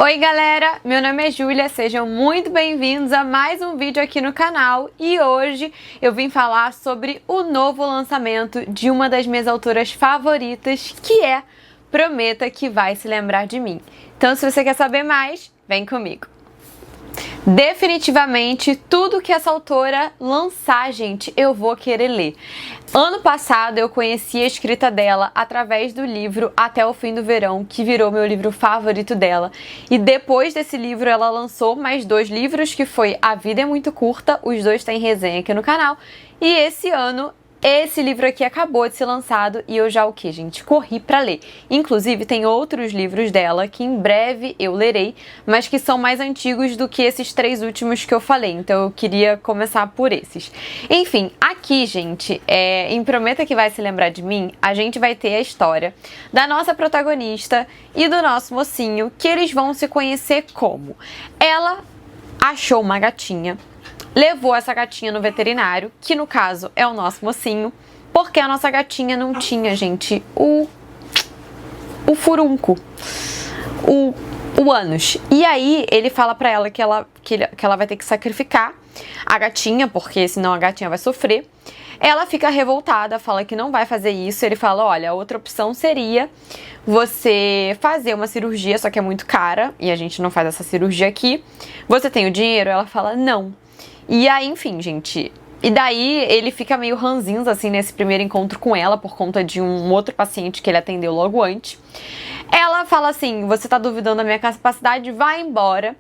Oi galera, meu nome é Júlia, sejam muito bem-vindos a mais um vídeo aqui no canal e hoje eu vim falar sobre o novo lançamento de uma das minhas autoras favoritas, que é Prometa que Vai Se Lembrar de Mim. Então se você quer saber mais, vem comigo. Definitivamente, tudo que essa autora lançar, gente, eu vou querer ler. Ano passado eu conheci a escrita dela através do livro Até o Fim do Verão, que virou meu livro favorito dela. E depois desse livro ela lançou mais 2 livros, que foi A Vida é Muito Curta, os 2 têm resenha aqui no canal. E esse ano esse livro aqui acabou de ser lançado e eu já gente? Corri pra ler. Inclusive, tem outros livros dela que em breve eu lerei, mas que são mais antigos do que esses 3 últimos que eu falei. Então eu queria começar por esses. Enfim, aqui, gente, em Prometa que Vai Se Lembrar de Mim, a gente vai ter a história da nossa protagonista e do nosso mocinho, que eles vão se conhecer como? Ela achou uma gatinha, levou essa gatinha no veterinário, que no caso é o nosso mocinho, porque a nossa gatinha não tinha, gente, o furúnculo, o ânus. E aí ele fala pra ela que ela vai ter que sacrificar a gatinha, porque senão a gatinha vai sofrer. Ela fica revoltada, fala que não vai fazer isso. Ele fala, olha, a outra opção seria você fazer uma cirurgia, só que é muito cara, e a gente não faz essa cirurgia aqui. Você tem o dinheiro? Ela fala, não. E aí, enfim, gente, e daí ele fica meio ranzinza, assim, nesse primeiro encontro com ela, por conta de um outro paciente que ele atendeu logo antes. Ela fala assim, você tá duvidando da minha capacidade? Vai embora.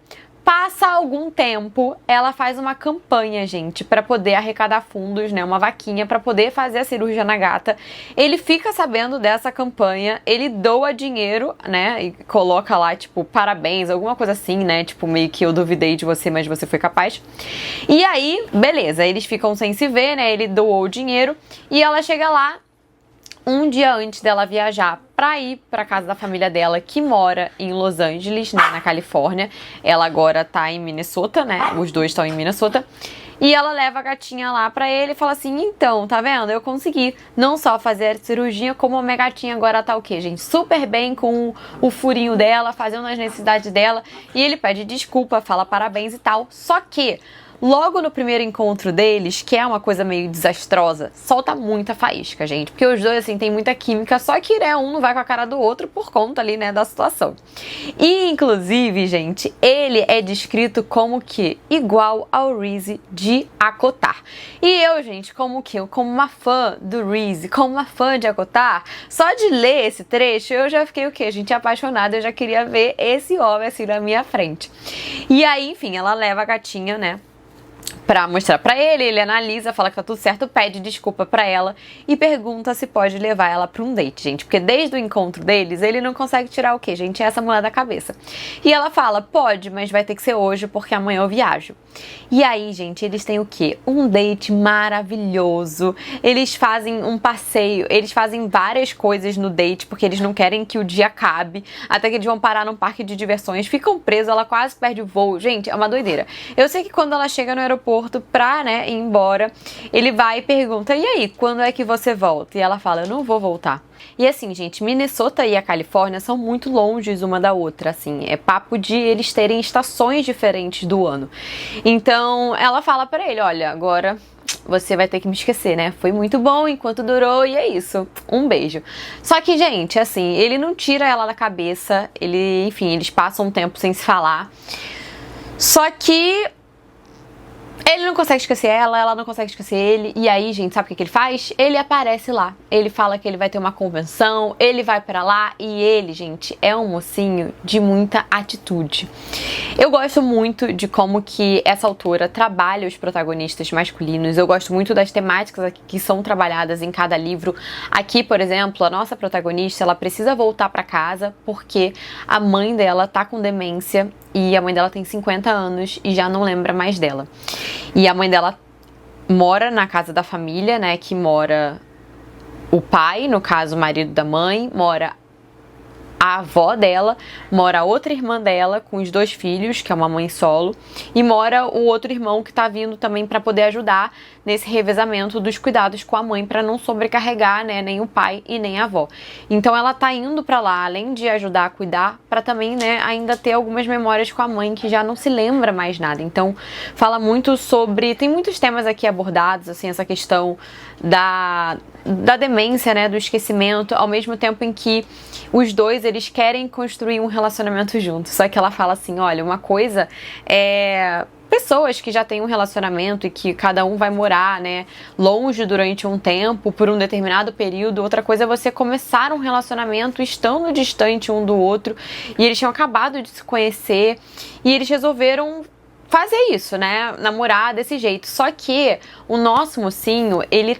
Passa algum tempo, ela faz uma campanha, gente, pra poder arrecadar fundos, né, uma vaquinha pra poder fazer a cirurgia na gata. Ele fica sabendo dessa campanha, ele doa dinheiro, né, e coloca lá, tipo, parabéns, alguma coisa assim, né, tipo, meio que eu duvidei de você, mas você foi capaz. E aí, beleza, eles ficam sem se ver, né, ele doou o dinheiro e ela chega lá um dia antes dela viajar pra ir pra casa da família dela, que mora em Los Angeles, né, na Califórnia. Ela agora tá em Minnesota, né, os dois estão em Minnesota. E ela leva a gatinha lá pra ele e fala assim, então, tá vendo? Eu consegui não só fazer a cirurgia, como a minha gatinha agora tá o quê, gente? Super bem com o furinho dela, fazendo as necessidades dela. E ele pede desculpa, fala parabéns e tal. Só que logo no primeiro encontro deles, que é uma coisa meio desastrosa, solta muita faísca, gente. Porque os dois, assim, tem muita química, só que, né, um não vai com a cara do outro por conta ali, né, da situação. E, inclusive, gente, ele é descrito como que igual ao Reese de ACOTAR. E eu, gente, como uma fã do Reese, como uma fã de ACOTAR, só de ler esse trecho, eu já fiquei o quê, gente, apaixonada. Eu já queria ver esse homem, assim, na minha frente. E aí, enfim, ela leva a gatinha, né, pra mostrar pra ele, ele analisa, fala que tá tudo certo, pede desculpa pra ela e pergunta se pode levar ela pra um date, gente. Porque desde o encontro deles, ele não consegue tirar o quê, gente? Essa mulher da cabeça. E ela fala, pode, mas vai ter que ser hoje porque amanhã eu viajo. E aí, gente, eles têm o quê? Um date maravilhoso. Eles fazem um passeio, eles fazem várias coisas no date porque eles não querem que o dia acabe. Até que eles vão parar num parque de diversões, ficam presos, ela quase perde o voo. Gente, é uma doideira. Eu sei que quando ela chega no aeroporto pra, né, ir embora, ele vai e pergunta, e aí, quando é que você volta? E ela fala, eu não vou voltar. E assim, gente, Minnesota e a Califórnia são muito longes uma da outra, assim, é papo de eles terem estações diferentes do ano. Então, ela fala pra ele, olha, agora você vai ter que me esquecer, né? Foi muito bom enquanto durou e é isso. Um beijo. Só que, gente, assim, ele não tira ela da cabeça, enfim, eles passam um tempo sem se falar. Só que ele não consegue esquecer ela não consegue esquecer ele. E aí, gente, sabe o que ele faz? Ele aparece lá. Ele fala que ele vai ter uma convenção, ele vai pra lá e ele, gente, é um mocinho de muita atitude. Eu gosto muito de como que essa autora trabalha os protagonistas masculinos. Eu gosto muito das temáticas aqui que são trabalhadas em cada livro. Aqui, por exemplo, a nossa protagonista, ela precisa voltar pra casa porque a mãe dela tá com demência e a mãe dela tem 50 anos e já não lembra mais dela. E a mãe dela mora na casa da família, né, que mora o pai, no caso o marido da mãe, mora a avó dela, mora a outra irmã dela com os 2 filhos, que é uma mãe solo, e mora o outro irmão que tá vindo também para poder ajudar nesse revezamento dos cuidados com a mãe, para não sobrecarregar, né, nem o pai e nem a avó. Então ela tá indo para lá, além de ajudar a cuidar, para também, né, ainda ter algumas memórias com a mãe que já não se lembra mais nada. Então fala muito sobre, tem muitos temas aqui abordados, assim, essa questão da demência, né, do esquecimento, ao mesmo tempo em que os dois, eles querem construir um relacionamento juntos. Só que ela fala assim, olha, uma coisa é pessoas que já têm um relacionamento e que cada um vai morar, né, longe durante um tempo, por um determinado período. Outra coisa é você começar um relacionamento estando distante um do outro, e eles tinham acabado de se conhecer e eles resolveram fazer isso, né, namorar desse jeito. Só que o nosso mocinho, ele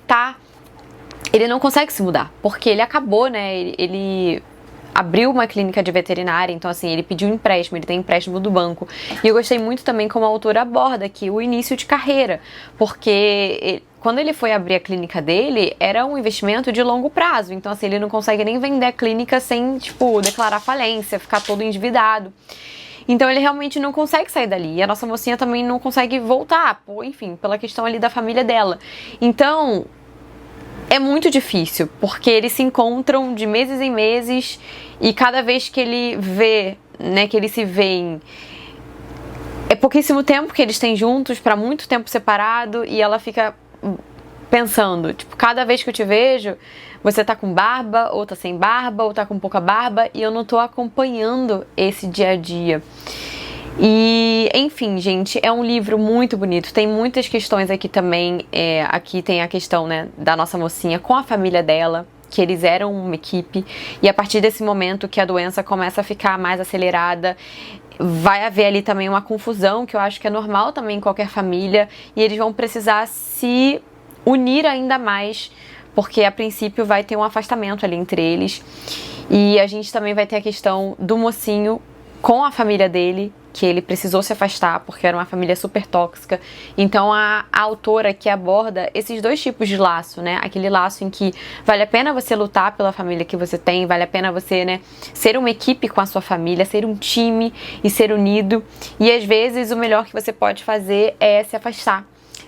não consegue se mudar, porque ele acabou, né, ele abriu uma clínica de veterinária, então assim, ele pediu um empréstimo, ele tem empréstimo do banco. E eu gostei muito também como a autora aborda aqui o início de carreira, porque quando ele foi abrir a clínica dele, era um investimento de longo prazo, então assim, ele não consegue nem vender a clínica sem, tipo, declarar falência, ficar todo endividado. Então ele realmente não consegue sair dali. E a nossa mocinha também não consegue voltar, enfim, pela questão ali da família dela. Então é muito difícil, porque eles se encontram de meses em meses e cada vez que ele vê, né, que eles se veem, é pouquíssimo tempo que eles têm juntos, para muito tempo separado, e ela fica pensando, tipo, cada vez que eu te vejo, você tá com barba, ou tá sem barba, ou tá com pouca barba, e eu não tô acompanhando esse dia a dia. E, enfim, gente, é um livro muito bonito, tem muitas questões aqui também, aqui tem a questão, né, da nossa mocinha com a família dela, que eles eram uma equipe, e a partir desse momento que a doença começa a ficar mais acelerada, vai haver ali também uma confusão, que eu acho que é normal também em qualquer família, e eles vão precisar se unir ainda mais, porque a princípio vai ter um afastamento ali entre eles, e a gente também vai ter a questão do mocinho com a família dele, que ele precisou se afastar porque era uma família super tóxica. Então a autora que aborda esses 2 tipos de laço, né? Aquele laço em que vale a pena você lutar pela família que você tem, vale a pena você, né, ser uma equipe com a sua família, ser um time e ser unido. E às vezes o melhor que você pode fazer é se afastar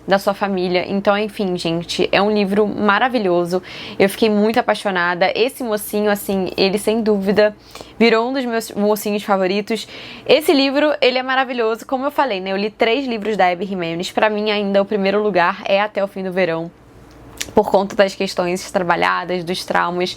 da sua família. Então, enfim, gente, é um livro maravilhoso. Eu fiquei muito apaixonada. Esse mocinho, assim, ele sem dúvida virou um dos meus mocinhos favoritos. Esse livro, ele é maravilhoso. Como eu falei, né, eu li 3 livros da Abby Jimenez. Pra mim, ainda o primeiro lugar é Até o Fim do Verão, por conta das questões trabalhadas, dos traumas.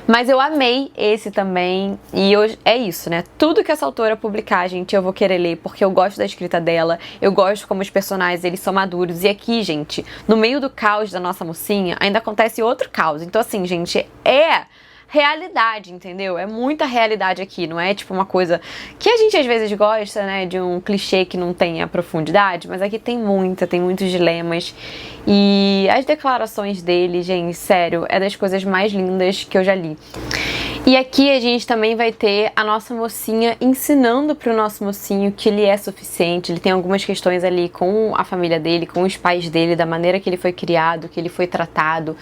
Mas eu amei esse também. E hoje é isso, né? Tudo que essa autora publicar, gente, eu vou querer ler, porque eu gosto da escrita dela, eu gosto como os personagens, eles são maduros. E aqui, gente, no meio do caos da nossa mocinha, ainda acontece outro caos. Então, assim, gente, é realidade, entendeu? É muita realidade aqui, não é tipo uma coisa que a gente às vezes gosta, né, de um clichê que não tem a profundidade, mas aqui tem muitos dilemas. E as declarações dele, gente, sério, é das coisas mais lindas que eu já li. E aqui a gente também vai ter a nossa mocinha ensinando pro nosso mocinho que ele é suficiente. Ele tem algumas questões ali com a família dele, com os pais dele, da maneira que ele foi criado, que ele foi tratado.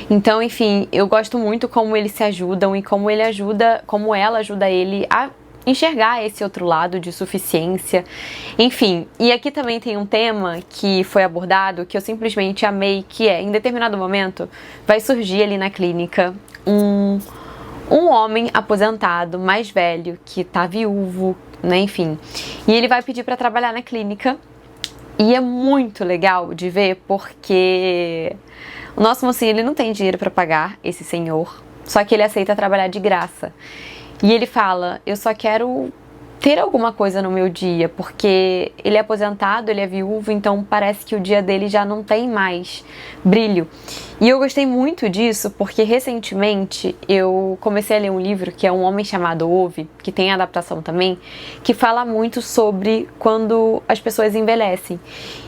Então, enfim, eu gosto muito como eles se ajudam e como ela ajuda ele a enxergar esse outro lado de suficiência. Enfim, e aqui também tem um tema que foi abordado que eu simplesmente amei, que é, em determinado momento, vai surgir ali na clínica um homem aposentado, mais velho, que tá viúvo, né, enfim. E ele vai pedir pra trabalhar na clínica. E é muito legal de ver, porque o nosso mocinho, ele não tem dinheiro pra pagar esse senhor, só que ele aceita trabalhar de graça. E ele fala, eu só quero ter alguma coisa no meu dia, porque ele é aposentado, ele é viúvo, então parece que o dia dele já não tem mais brilho. E eu gostei muito disso, porque recentemente eu comecei a ler um livro que é Um Homem Chamado Ove, que tem adaptação também, que fala muito sobre quando as pessoas envelhecem.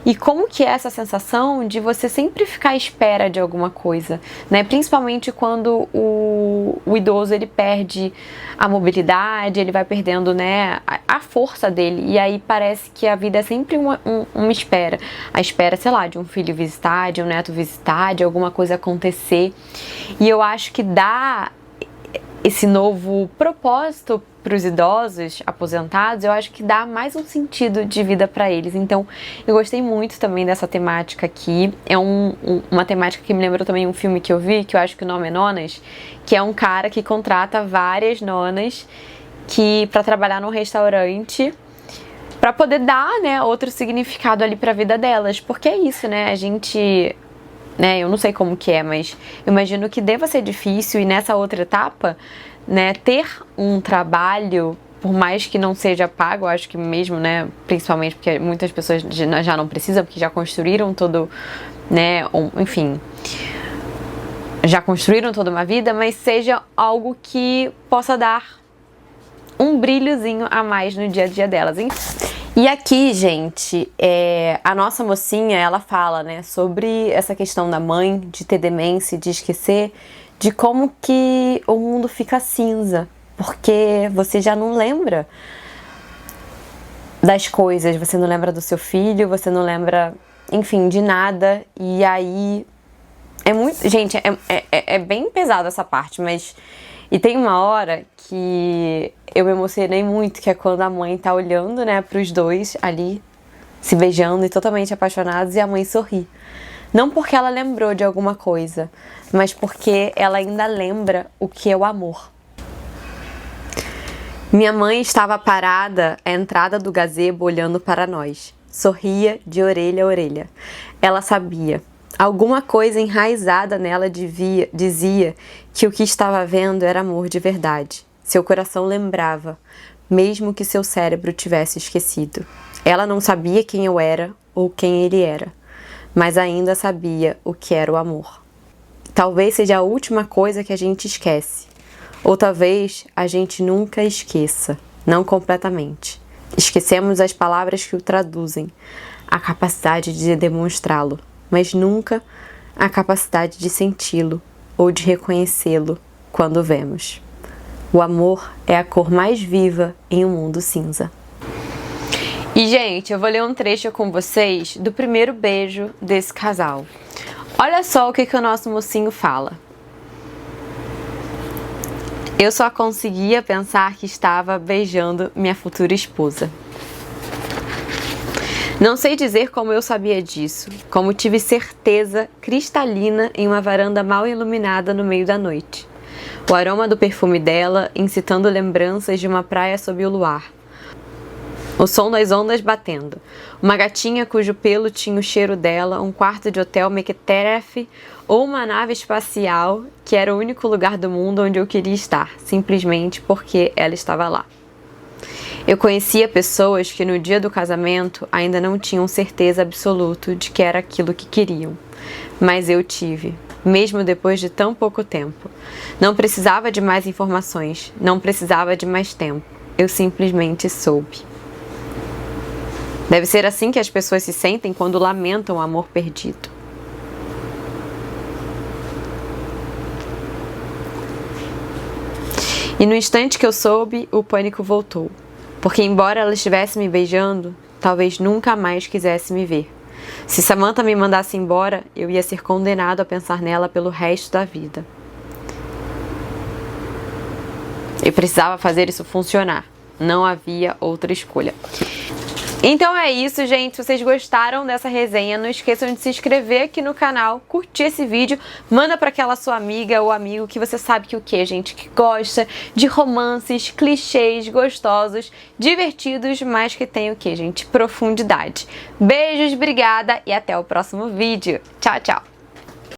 E como que é essa sensação de você sempre ficar à espera de alguma coisa, né? Principalmente quando o idoso, ele perde a mobilidade, ele vai perdendo, né, a força dele. E aí parece que a vida é sempre uma espera. A espera, sei lá, de um filho visitar, de um neto visitar, de alguma coisa acontecer. E eu acho que esse novo propósito para os idosos aposentados, eu acho que dá mais um sentido de vida para eles. Então, eu gostei muito também dessa temática aqui. É uma temática que me lembrou também um filme que eu vi, que eu acho que o nome é Nonas, que é um cara que contrata várias nonas para trabalhar num restaurante, para poder dar, né, outro significado ali para a vida delas. Porque é isso, né? A gente, né, eu não sei como que é, mas eu imagino que deva ser difícil, e nessa outra etapa, né, ter um trabalho, por mais que não seja pago, eu acho que mesmo, né, principalmente porque muitas pessoas já não precisam, porque já construíram todo, né, enfim, já construíram toda uma vida, mas seja algo que possa dar um brilhozinho a mais no dia a dia delas. E aqui, gente, a nossa mocinha, ela fala, né, sobre essa questão da mãe, de ter demência, de esquecer, de como que o mundo fica cinza, porque você já não lembra das coisas, você não lembra do seu filho, você não lembra, enfim, de nada, e aí é muito... Gente, é bem pesado essa parte, mas... E tem uma hora que eu me emocionei muito, que é quando a mãe tá olhando, né, pros dois ali, se beijando e totalmente apaixonados, e a mãe sorri. Não porque ela lembrou de alguma coisa, mas porque ela ainda lembra o que é o amor. Minha mãe estava parada à entrada do gazebo olhando para nós. Sorria de orelha a orelha. Ela sabia. Alguma coisa enraizada nela dizia que o que estava vendo era amor de verdade. Seu coração lembrava, mesmo que seu cérebro tivesse esquecido. Ela não sabia quem eu era ou quem ele era, mas ainda sabia o que era o amor. Talvez seja a última coisa que a gente esquece, ou talvez a gente nunca esqueça, não completamente. Esquecemos as palavras que o traduzem, a capacidade de demonstrá-lo, mas nunca a capacidade de senti-lo ou de reconhecê-lo quando o vemos. O amor é a cor mais viva em um mundo cinza. E, gente, eu vou ler um trecho com vocês do primeiro beijo desse casal. Olha só o que o nosso mocinho fala. Eu só conseguia pensar que estava beijando minha futura esposa. Não sei dizer como eu sabia disso, como tive certeza cristalina em uma varanda mal iluminada no meio da noite. O aroma do perfume dela incitando lembranças de uma praia sob o luar. O som das ondas batendo. Uma gatinha cujo pelo tinha o cheiro dela, um quarto de hotel mequetrefe ou uma nave espacial que era o único lugar do mundo onde eu queria estar, simplesmente porque ela estava lá. Eu conhecia pessoas que no dia do casamento ainda não tinham certeza absoluta de que era aquilo que queriam. Mas eu tive, mesmo depois de tão pouco tempo. Não precisava de mais informações, não precisava de mais tempo. Eu simplesmente soube. Deve ser assim que as pessoas se sentem quando lamentam o amor perdido. E no instante que eu soube, o pânico voltou. Porque embora ela estivesse me beijando, talvez nunca mais quisesse me ver. Se Samantha me mandasse embora, eu ia ser condenado a pensar nela pelo resto da vida. Eu precisava fazer isso funcionar. Não havia outra escolha. Então é isso, gente. Se vocês gostaram dessa resenha, não esqueçam de se inscrever aqui no canal, curtir esse vídeo, manda para aquela sua amiga ou amigo que você sabe que o que, gente, que gosta de romances, clichês, gostosos, divertidos, mas que tem o que, gente? Profundidade. Beijos, obrigada e até o próximo vídeo. Tchau, tchau!